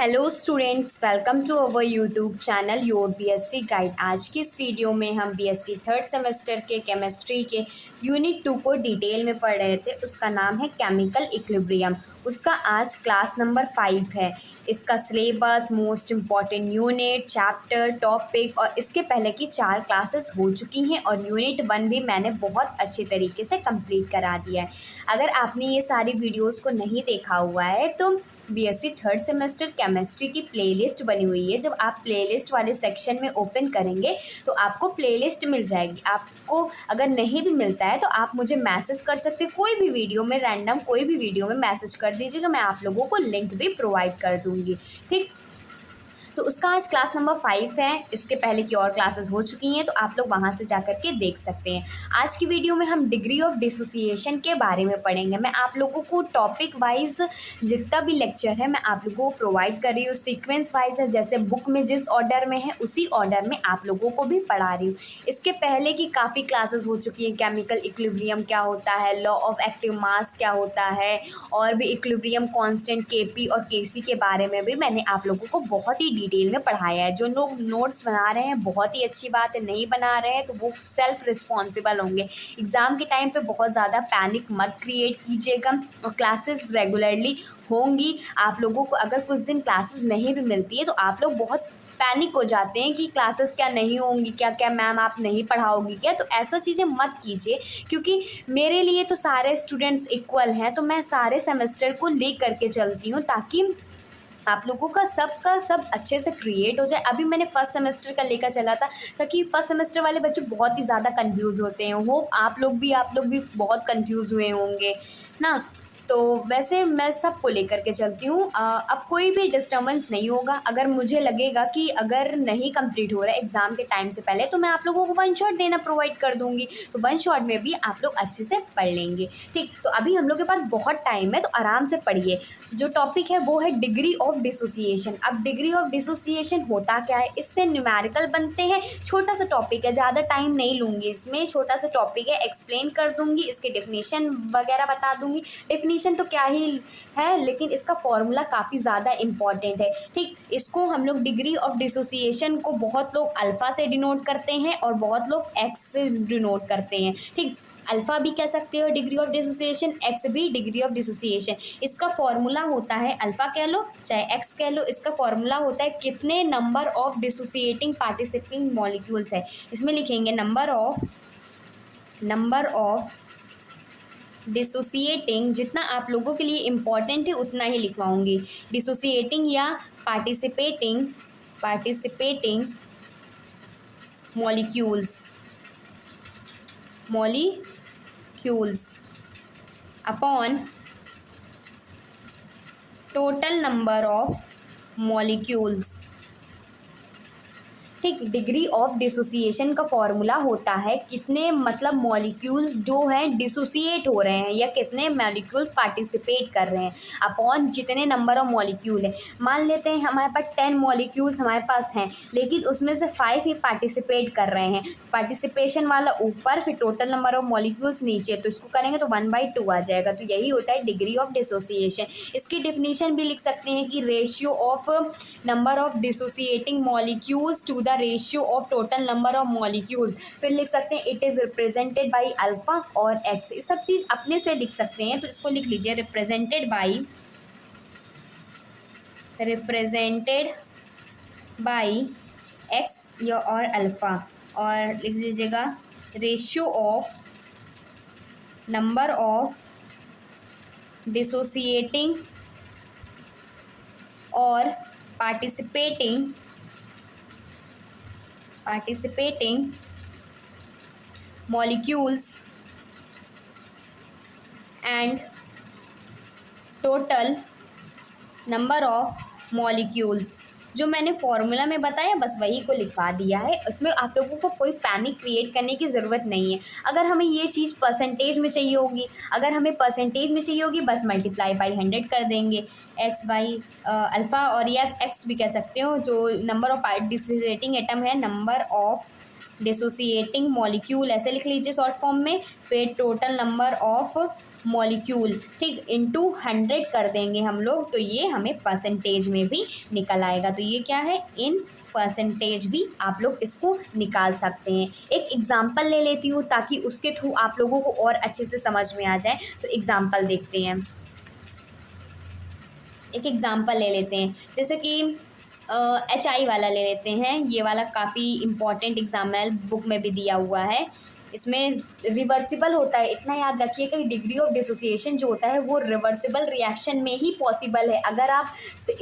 Hello students, welcome to our YouTube channel your BSc guide. आज की इस वीडियो में हम बीएससी थर्ड सेमेस्टर के केमिस्ट्री के यूनिट 2 को डिटेल में पढ़ रहे थे। उसका नाम है केमिकल इक्विलिब्रियम। उसका आज क्लास नंबर 5 है। इसका syllabus, most important unit, chapter, topic और इसके पहले की 4 क्लासेस हो चुकी हैं और यूनिट 1 भी मैंने बहुत अच्छे तरीके से कंप्लीट करा दिया है। अगर आपने ये सारी वीडियोस को नहीं देखा हुआ है तो बीएससी थर्ड सेमेस्टर केमिस्ट्री की प्लेलिस्ट बनी हुई है। जब आप प्लेलिस्ट वाले सेक्शन में ओपन करेंगे तो आपको प्लेलिस्ट मिल जाएगी। आपको अगर नहीं भी मिलता है तो आप मुझे मैसेज कर सकते हैं, कोई भी वीडियो में रैंडम कोई भी वीडियो में मैसेज कर दीजिएगा, मैं आप लोगों को लिंक भी प्रोवाइड कर दूँगी। ठीक, तो उसका आज क्लास नंबर 5 है। इसके पहले की और क्लासेस हो चुकी हैं तो आप लोग वहाँ से जाकर के देख सकते हैं। आज की वीडियो में हम डिग्री ऑफ डिसोसिएशन के बारे में पढ़ेंगे। मैं आप लोगों को टॉपिक वाइज जितना भी लेक्चर है मैं आप लोगों को प्रोवाइड कर रही हूँ, सीक्वेंस वाइज है, जैसे बुक में जिस ऑर्डर में है उसी ऑर्डर में आप लोगों को भी पढ़ा रही हूँ। इसके पहले की काफ़ी क्लासेस हो चुकी हैं। केमिकल इक्विलिब्रियम क्या होता है, लॉ ऑफ एक्टिव मास क्या होता है, और भी इक्विलिब्रियम कांस्टेंट केपी और केसी के बारे में भी मैंने आप लोगों को बहुत ही डिटेल में पढ़ाया है। जो लोग नोट्स बना रहे हैं बहुत ही अच्छी बात है, नहीं बना रहे हैं तो वो सेल्फ रिस्पॉन्सिबल होंगे। एग्ज़ाम के टाइम पे बहुत ज़्यादा पैनिक मत क्रिएट कीजिएगा और क्लासेस रेगुलरली होंगी। आप लोगों को अगर कुछ दिन क्लासेस नहीं भी मिलती है तो आप लोग बहुत पैनिक हो जाते हैं कि क्लासेस क्या नहीं होंगी, क्या क्या मैम आप नहीं पढ़ाओगी क्या, तो ऐसा चीज़ें मत कीजिए। क्योंकि मेरे लिए तो सारे स्टूडेंट्स इक्वल हैं, तो मैं सारे सेमेस्टर को ले करके चलती हूँ ताकि आप लोगों का सब अच्छे से क्रिएट हो जाए। अभी मैंने फर्स्ट सेमेस्टर का लेकर चला था ताकि फर्स्ट सेमेस्टर वाले बच्चे बहुत ही ज़्यादा कंफ्यूज होते हैं। वो आप लोग भी बहुत कंफ्यूज हुए होंगे ना। तो वैसे मैं सबको लेकर के चलती हूँ। अब कोई भी डिस्टर्बेंस नहीं होगा। अगर मुझे लगेगा कि अगर नहीं कंप्लीट हो रहा है एग्ज़ाम के टाइम से पहले तो मैं आप लोगों को वन शॉट देना प्रोवाइड कर दूँगी, तो वन शॉट में भी आप लोग अच्छे से पढ़ लेंगे। ठीक, तो अभी हम लोग के पास बहुत टाइम है तो आराम से पढ़िए। जो टॉपिक है वो है डिग्री ऑफ डिसोसिएशन। अब डिग्री ऑफ डिसोसिएशन होता क्या है, इससे न्यूमेरिकल बनते हैं। छोटा सा टॉपिक है, ज़्यादा टाइम नहीं लूँगी इसमें, छोटा सा टॉपिक है, एक्सप्लेन कर दूँगी, इसके डेफिनेशन वगैरह बता दूँगी। डेफिनेशन तो क्या ही है, लेकिन इसका फॉर्मूला काफ़ी ज़्यादा इम्पॉर्टेंट है। ठीक, इसको हम लोग डिग्री ऑफ डिसोसिएशन को बहुत लोग अल्फ़ा से डिनोट करते हैं और बहुत लोग एक्स से डिनोट करते हैं। ठीक, अल्फ़ा भी कह सकते हो डिग्री ऑफ डिसोसिएशन, एक्स भी डिग्री ऑफ डिसोसिएशन। इसका फॉर्मूला होता है, अल्फ़ा कह लो चाहे एक्स कह लो, इसका फॉर्मूला होता है कितने नंबर ऑफ डिसोसिएटिंग पार्टिसिपिंग मॉलिक्यूल्स है। इसमें लिखेंगे नंबर ऑफ डिसोसिएटिंग, जितना आप लोगों के लिए इम्पॉर्टेंट है उतना ही लिखवाऊंगी। डिसोसिएटिंग या participating molecules upon total number of molecules. ठीक, डिग्री ऑफ डिसोसिएशन का फॉर्मूला होता है कितने मतलब मॉलिक्यूल्स जो हैं डिसोसिएट हो रहे हैं या कितने मॉलिक्यूल पार्टिसिपेट कर रहे हैं अपॉन जितने नंबर ऑफ मॉलिक्यूल है। मान लेते हैं हमारे पास 10 मॉलिक्यूल्स हमारे पास हैं, लेकिन उसमें से 5 ही पार्टिसिपेट कर रहे हैं। पार्टिसिपेशन वाला ऊपर, फिर टोटल नंबर ऑफ मॉलिक्यूल्स नीचे, तो इसको करेंगे तो 1/2 आ जाएगा। तो यही होता है डिग्री ऑफ डिसोसिएशन। इसकी डिफिनीशन भी लिख सकते हैं कि ratio of number of dissociating molecules to the ratio of total number of molecules. फिर लिख सकते हैं it is represented by alpha और एक्स। ये सब चीज़ अपने से लिख सकते हैं, तो इसको लिख लीजिए रिप्रेजेंटेड बाई एक्स या और अल्फ़ा, और लिख लीजिएगा ratio of number of dissociating और participating molecules and total number of molecules। जो मैंने फॉर्मूला में बताया बस वही को लिखवा दिया है। इसमें आप लोगों को कोई पैनिक क्रिएट करने की ज़रूरत नहीं है। अगर हमें ये चीज़ परसेंटेज में चाहिए होगी बस मल्टीप्लाई बाई 100 कर देंगे, एक्स बाई अल्फ़ा, और या एक्स भी कह सकते हो। जो नंबर ऑफ पार्टिसिपेटिंग एटम है, नंबर ऑफ डिसोसिएटिंग मॉलिक्यूल ऐसे लिख लीजिए शॉर्ट फॉर्म में, फिर टोटल नंबर ऑफ मॉलिक्यूल, ठीक, इनटू 100 कर देंगे हम लोग, तो ये हमें परसेंटेज में भी निकल आएगा। तो ये क्या है, इन परसेंटेज भी आप लोग इसको निकाल सकते हैं। एक एग्जाम्पल ले लेती हूँ ताकि उसके थ्रू आप लोगों को और अच्छे से समझ में आ जाए। तो एग्जाम्पल देखते हैं, एक एग्जाम्पल ले लेते हैं, जैसे कि HI वाला ले लेते हैं। ये वाला काफ़ी इम्पॉर्टेंट एग्जाम्पल बुक में भी दिया हुआ है। इसमें रिवर्सिबल होता है, इतना याद रखिएगा कि डिग्री ऑफ डिसोसिएशन जो होता है वो रिवर्सिबल रिएक्शन में ही पॉसिबल है। अगर आप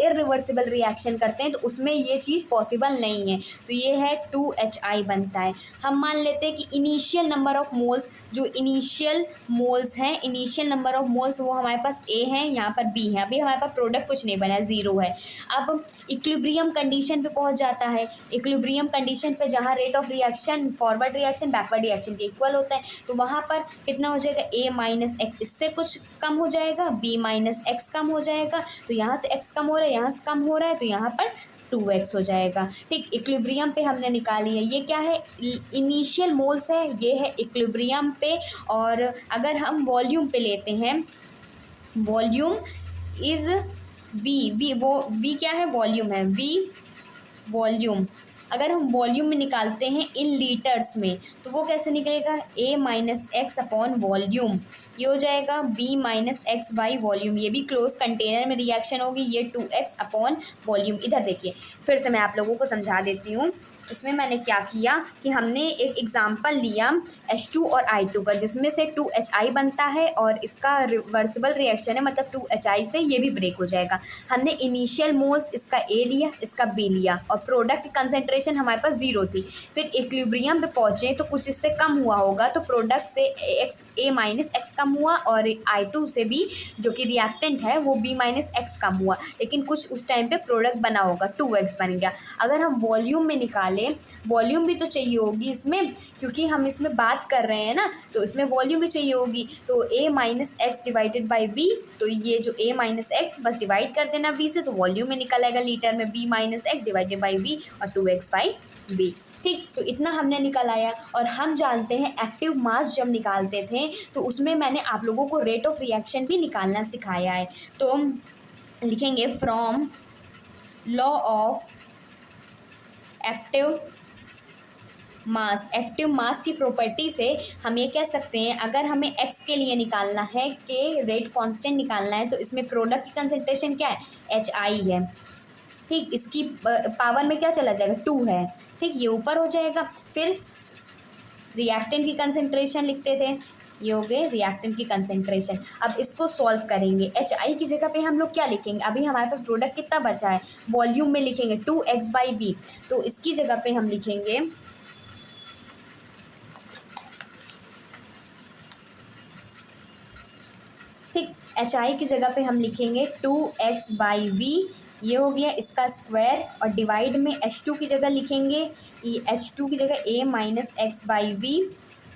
इरिवर्सिबल रिएक्शन करते हैं तो उसमें ये चीज़ पॉसिबल नहीं है। तो ये है 2HI बनता है। हम मान लेते हैं कि इनिशियल नंबर ऑफ मोल्स, जो इनिशियल मोल्स हैं, इनिशियल नंबर ऑफ मोल्स वो हमारे पास A है, यहाँ पर B है। अभी हमारे पास प्रोडक्ट कुछ नहीं बना है, 0 है। अब इक्विलिब्रियम कंडीशन पे पहुंच जाता है। इक्विलिब्रियम कंडीशन पे जहाँ rate of reaction forward reaction backward reaction के इक्वल होता है, तो वहाँ पर कितना हो जाएगा, A माइनस एक्स, इससे कुछ कम हो जाएगा, B माइनस एक्स कम हो जाएगा। तो यहाँ से x कम हो रहा है, यहाँ से कम हो रहा है, तो यहाँ पर 2x हो जाएगा। ठीक, इक्विलिब्रियम पे हमने निकाली है। ये क्या है, इनिशियल मोल्स है, ये है इक्विलिब्रियम पे। और अगर हम वॉल्यूम पे लेते हैं, वॉल्यूम इज वी वो वी क्या है, वॉल्यूम है, वी वॉल्यूम। अगर हम वॉल्यूम में निकालते हैं इन लीटर्स में, तो वो कैसे निकलेगा, A minus x upon volume. ये हो जाएगा B minus x by volume. ये भी क्लोज कंटेनर में रिएक्शन होगी। ये 2x अपॉन वॉल्यूम। इधर देखिए, फिर से मैं आप लोगों को समझा देती हूँ। इसमें मैंने क्या किया कि हमने एक एग्जाम्पल लिया H2 और I2 का, जिसमें से 2HI बनता है और इसका रिवर्सिबल रिएक्शन है, मतलब 2HI से ये भी ब्रेक हो जाएगा। हमने इनिशियल मोल्स इसका A लिया, इसका B लिया, और प्रोडक्ट की कंसेंट्रेशन हमारे पास 0 थी। फिर इक्विलिब्रियम पे पहुँचे तो कुछ इससे कम हुआ होगा, तो प्रोडक्ट से A माइनस एक्स कम हुआ, और I2 से भी जो कि रिएक्टेंट है वो B माइनस एक्स कम हुआ। लेकिन कुछ उस टाइम पे प्रोडक्ट बना होगा, 2x बन गया। अगर हम वॉल्यूम में निकालें, वॉल्यूम भी तो चाहिए होगी इसमें, क्योंकि हम इसमें बात कर रहे हैं ना, तो इसमें वॉल्यूम भी चाहिए होगी। तो A minus x divided by B, तो ये जो A माइनस एक्स बस डिवाइड कर देना B से, तो वॉल्यूम में निकल आएगा लीटर में B minus x divided by B और 2x बाई B। ठीक, तो इतना हमने निकल आया। और हम जानते हैं एक्टिव मास जब निकालते थे तो उसमें मैंने आप लोगों को रेट ऑफ रिएक्शन भी निकालना सिखाया है। तो हम लिखेंगे from law of active mass, active mass की प्रॉपर्टी से हम ये कह सकते हैं, अगर हमें x के लिए निकालना है, के रेट कांस्टेंट निकालना है, तो इसमें प्रोडक्ट की कंसंट्रेशन क्या है, HI है। ठीक, इसकी पावर में क्या चला जाएगा, 2 है। ठीक, ये ऊपर हो जाएगा। फिर रिएक्टेंट की कंसंट्रेशन लिखते थे, ये हो गए रिएक्टेंट की कंसंट्रेशन। अब इसको सॉल्व करेंगे, HI की जगह पे हम लोग क्या लिखेंगे, अभी हमारे पास प्रोडक्ट कितना बचा है, वॉल्यूम में लिखेंगे 2x बाई B, तो इसकी जगह पे हम लिखेंगे ठीक, HI की जगह पे हम लिखेंगे 2x बाई V, ये हो गया इसका स्क्वायर, और डिवाइड में H2 की जगह लिखेंगे, ये H2 की जगह A minus x by V,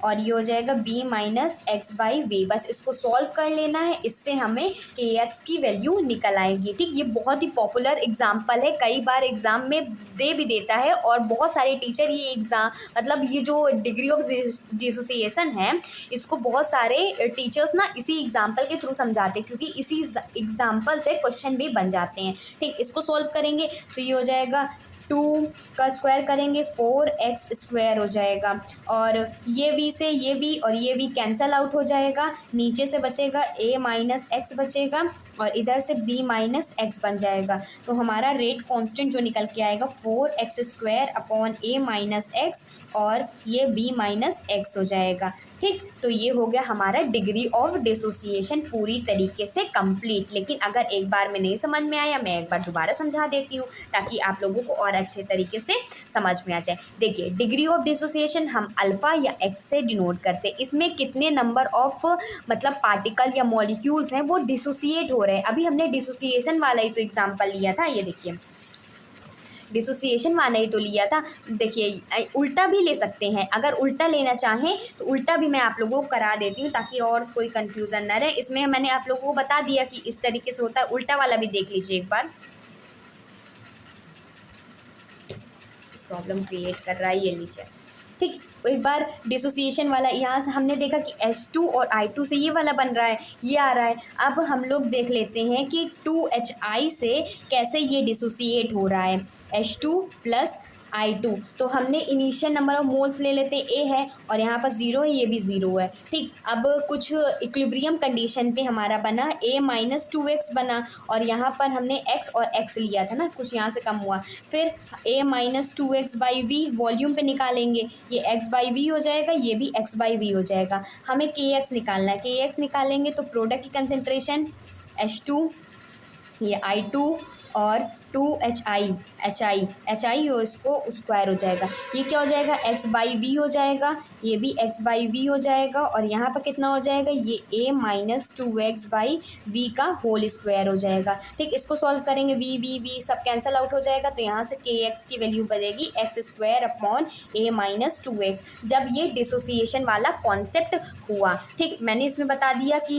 और ये हो जाएगा B minus x by V। बस इसको सॉल्व कर लेना है, इससे हमें KX की वैल्यू निकल आएगी। ठीक, ये बहुत ही पॉपुलर एग्जाम्पल है, कई बार एग्ज़ाम में दे भी देता है, और बहुत सारे टीचर ये एग्ज़ाम, मतलब ये जो डिग्री ऑफ डिसोसिएशन है, इसको बहुत सारे टीचर्स ना इसी एग्जाम्पल के थ्रू समझाते हैं, क्योंकि इसी एग्जाम्पल से क्वेश्चन भी बन जाते हैं। ठीक, इसको सॉल्व करेंगे तो ये हो जाएगा 2 का स्क्वायर करेंगे 4x स्क्वायर हो जाएगा, और ये v से ये v और ये v कैंसल आउट हो जाएगा, नीचे से बचेगा a माइनस एक्स बचेगा, और इधर से b माइनस एक्स बन जाएगा। तो हमारा रेट कांस्टेंट जो निकल के आएगा 4x square upon a minus x, और ये b माइनस एक्स हो जाएगा। ठीक, तो ये हो गया हमारा डिग्री ऑफ डिसोसिएशन पूरी तरीके से कंप्लीट। लेकिन अगर एक बार में नहीं समझ में आया, मैं एक बार दोबारा समझा देती हूँ ताकि आप लोगों को और अच्छे तरीके से समझ में आ जाए। देखिए, डिग्री ऑफ डिसोसिएशन हम अल्फ़ा या एक्स से डिनोट करते हैं। इसमें कितने नंबर ऑफ मतलब पार्टिकल या मॉलिक्यूल्स हैं वो डिसोसिएट हो रहे हैं। अभी हमने डिसोसिएशन वाला ही तो एग्जाम्पल लिया था, ये देखिए डिसोसिएशन वाला ही तो लिया था। देखिए, उल्टा भी ले सकते हैं, अगर उल्टा लेना चाहें तो उल्टा भी मैं आप लोगों को करा देती हूँ ताकि और कोई कन्फ्यूज़न ना रहे। इसमें मैंने आप लोगों को बता दिया कि इस तरीके से होता है। उल्टा वाला भी देख लीजिए एक बार, प्रॉब्लम क्रिएट कर रहा है ये नीचे। ठीक, एक बार डिसोसिएशन वाला यहाँ से हमने देखा कि H2 और I2 से ये वाला बन रहा है, ये आ रहा है। अब हम लोग देख लेते हैं कि 2HI से कैसे ये डिसोसिएट हो रहा है, H2 प्लस I2। तो हमने इनिशियल नंबर ऑफ मोल्स ले लेते हैं, ए है और यहाँ पर 0 है, ये भी 0 है। ठीक, अब कुछ इक्विलिब्रियम कंडीशन पे हमारा बना A-2x बना और यहाँ पर हमने x और x लिया था ना, कुछ यहाँ से कम हुआ। फिर A-2x/v वॉल्यूम पे निकालेंगे, ये x/v हो जाएगा, ये भी x/v हो जाएगा। हमें kx निकालना है, kx निकालेंगे तो प्रोडक्ट की कंसेंट्रेशन H2, ये I2 और 2HI हो, इसको स्क्वायर हो जाएगा। ये क्या हो जाएगा, x/v हो जाएगा, ये भी x/v हो जाएगा और यहाँ पर कितना हो जाएगा, ये A-2x/v का होल स्क्वायर हो जाएगा। ठीक, इसको सॉल्व करेंगे, v सब कैंसिल आउट हो जाएगा तो यहाँ से kx की वैल्यू बनेगी x² A-2x, जब ये डिसोसिएशन वाला कॉन्सेप्ट हुआ। ठीक, मैंने इसमें बता दिया कि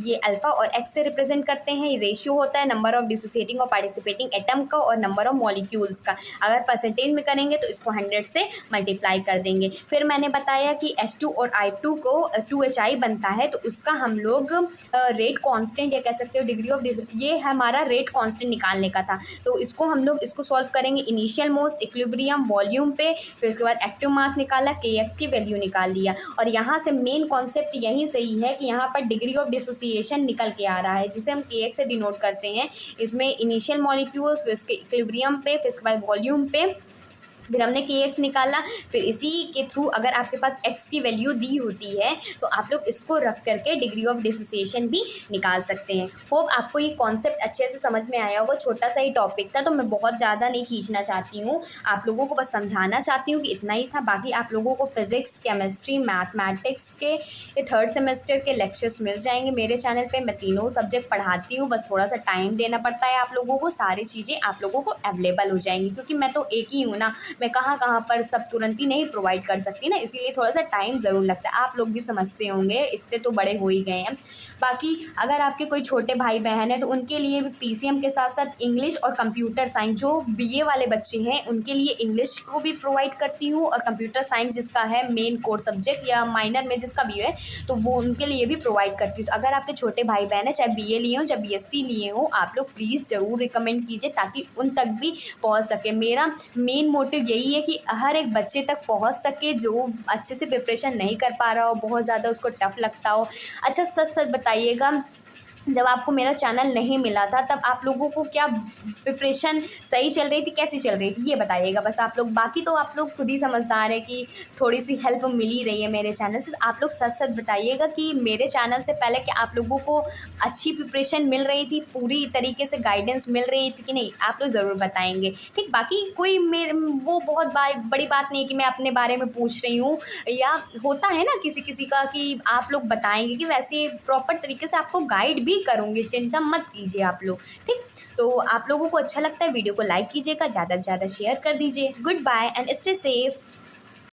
ये अल्फा और एक्स से रिप्रेजेंट करते हैं, ये रेशियो होता है नंबर ऑफ डिसोसिएटिंग और पार्टिसिपेटिंग एटम का और नंबर ऑफ मॉलिक्यूल्स का। अगर परसेंटेज में करेंगे तो इसको 100 से मल्टीप्लाई कर देंगे। फिर मैंने बताया कि H2 और I2 को 2HI बनता है तो उसका हम लोग रेट कांस्टेंट या कह सकते हो डिग्री ऑफ, ये हमारा रेट कांस्टेंट निकालने का था। तो इसको हम लोग इसको सॉल्व करेंगे इनिशियल मोल्स, इक्विलिब्रियम, वॉल्यूम पे, फिर उसके बाद एक्टिव मास निकाला, kx की वैल्यू निकाल लिया। और यहाँ से मेन कॉन्सेप्ट यही सही है कि यहाँ पर डिग्री ऑफ डिसोसिएशन निकल के आ रहा है, जिसे हम kx से डिनोट करते हैं। इसमें इनिशियल मॉलिक्यूल्स, फिर उसके इक्विलिब्रियम पे, फिर उसके बाद वॉल्यूम पे, फिर हमने kx निकाला। फिर इसी के थ्रू अगर आपके पास x की वैल्यू दी होती है तो आप लोग इसको रख करके डिग्री ऑफ डिसोसिएशन भी निकाल सकते हैं। होप आपको ये कॉन्सेप्ट अच्छे से समझ में आया होगा। छोटा सा ही टॉपिक था तो मैं बहुत ज़्यादा नहीं खींचना चाहती हूँ, आप लोगों को बस समझाना चाहती हूँ कि इतना ही था। बाकी आप लोगों को फिज़िक्स, केमिस्ट्री, मैथमेटिक्स के ये 3rd सेमेस्टर के लेक्चर्स मिल जाएंगे मेरे चैनल पर। मैं तीनों सब्जेक्ट पढ़ाती हूँ, बस थोड़ा सा टाइम देना पड़ता है आप लोगों को, सारी चीज़ें आप लोगों को अवेलेबल हो जाएंगी क्योंकि मैं तो एक ही हूँ ना, मैं कहाँ कहाँ पर सब तुरंत ही नहीं प्रोवाइड कर सकती ना, इसीलिए थोड़ा सा टाइम ज़रूर लगता है। आप लोग भी समझते होंगे, इतने तो बड़े हो ही गए हैं। बाकी अगर आपके कोई छोटे भाई बहन है तो उनके लिए भी पीसीएम के साथ साथ इंग्लिश और कंप्यूटर साइंस, जो बीए वाले बच्चे हैं उनके लिए इंग्लिश को भी प्रोवाइड करती हूँ और कंप्यूटर साइंस जिसका है मेन कोर सब्जेक्ट या माइनर में जिसका भी है तो वो उनके लिए भी प्रोवाइड करती हूँ। तो अगर आपके छोटे भाई बहन है, चाहे बीए लिए हो चाहे बीएससी लिए हो, आप लोग प्लीज़ ज़रूर रिकमेंड कीजिए ताकि उन तक भी पहुँच सके। मेरा मेन मोटिव यही है कि हर एक बच्चे तक पहुंच सके जो अच्छे से प्रिपरेशन नहीं कर पा रहा हो, बहुत ज़्यादा उसको टफ लगता हो। अच्छा, सच सच बताइएगा, जब आपको मेरा चैनल नहीं मिला था तब आप लोगों को क्या प्रिपरेशन सही चल रही थी, कैसी चल रही थी, ये बताइएगा बस आप लोग। बाकी तो आप लोग खुद ही समझदार है कि थोड़ी सी हेल्प मिल ही रही है मेरे चैनल से। आप लोग सच सच बताइएगा कि मेरे चैनल से पहले क्या आप लोगों को अच्छी प्रिपरेशन मिल रही थी, पूरी तरीके से गाइडेंस मिल रही थी कि नहीं, आप लोग ज़रूर बताएंगे। ठीक, बाकी कोई मेरे वो बहुत बड़ी बात नहीं कि मैं अपने बारे में पूछ रही हूँ, या होता है ना किसी किसी का कि आप लोग बताएंगे, कि वैसे प्रॉपर तरीके से आपको गाइड भी करूँगी, चिंता मत कीजिए आप लोग। ठीक, तो आप लोगों को अच्छा लगता है वीडियो को लाइक कीजिएगा, ज़्यादा से ज़्यादा शेयर कर दीजिए। Goodbye and stay safe.